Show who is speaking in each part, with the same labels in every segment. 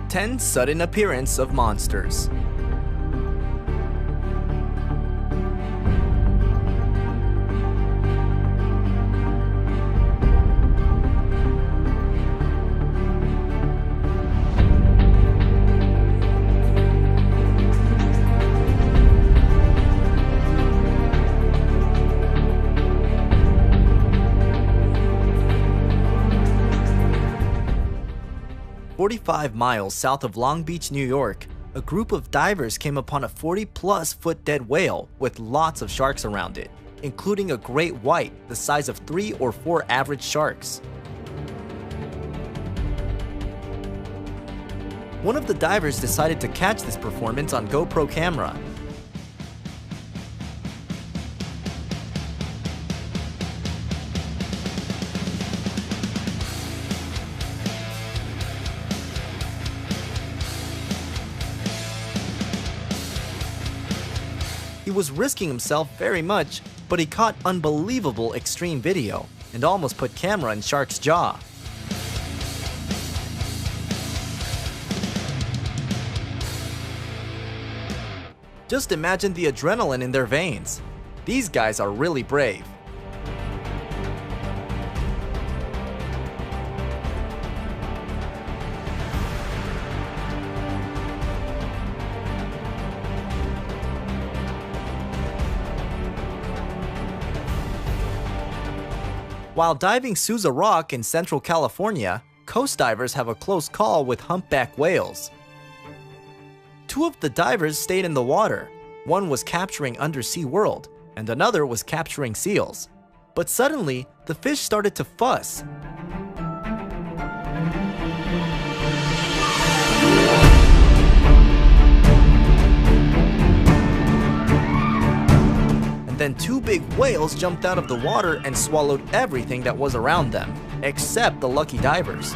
Speaker 1: 10 Sudden Appearance of Monsters. "45 miles south of Long Beach, New York, a group of divers came upon a 40-plus foot dead whale with lots of sharks around it, including a great white the size of 3 or 4 average sharks. One of the divers decided to catch this performance on GoPro camera. He was risking himself very much, but he caught unbelievable extreme video and almost put camera in shark's jaw. Just imagine the adrenaline in their veins. These guys are really brave. While diving Sousa Rock in Central California, coast divers have a close call with humpback whales. 2 of the divers stayed in the water. One was capturing undersea world, and another was capturing seals. But suddenly, the fish started to fuss. Then 2 big whales jumped out of the water and swallowed everything that was around them, except the lucky divers.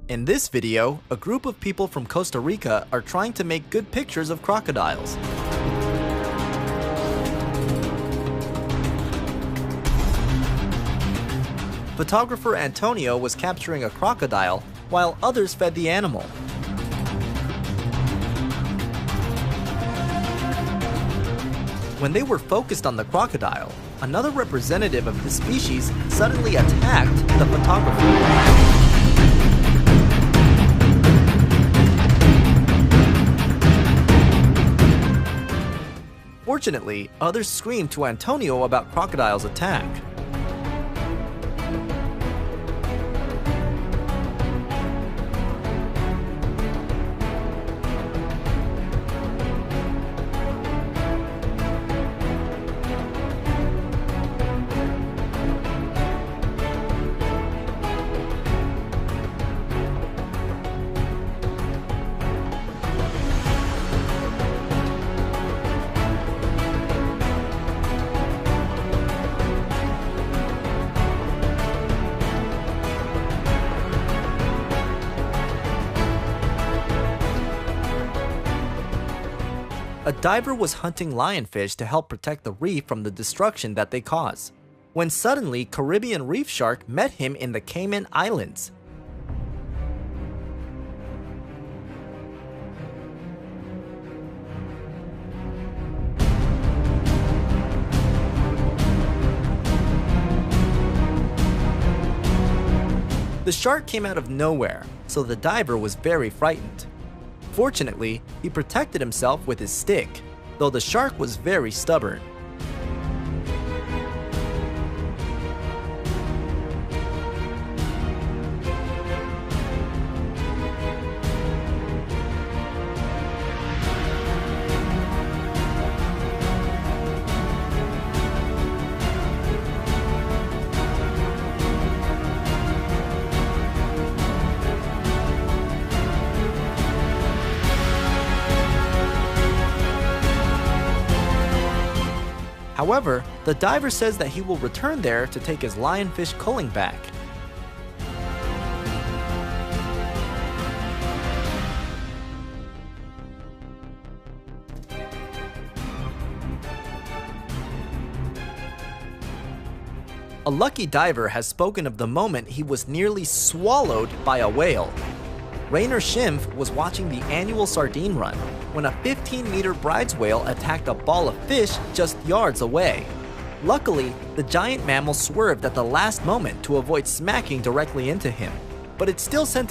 Speaker 1: In this video, a group of people from Costa Rica are trying to make good pictures of crocodiles. Photographer Antonio was capturing a crocodile while others fed the animal. When they were focused on the crocodile, another representative of the species suddenly attacked the photographer. Fortunately, others screamed to Antonio about crocodile's attack. A diver was hunting lionfish to help protect the reef from the destruction that they cause, when suddenly Caribbean reef shark met him in the Cayman Islands. The shark came out of nowhere, so the diver was very frightened. Fortunately, he protected himself with his stick, though the shark was very stubborn. However, the diver says that he will return there to take his lionfish culling back. A lucky diver has spoken of the moment he was nearly swallowed by a whale. Rainer Schimpf was watching the annual sardine run when a 15-meter bride's whale attacked a ball of fish just yards away. Luckily, the giant mammal swerved at the last moment to avoid smacking directly into him, but it still sent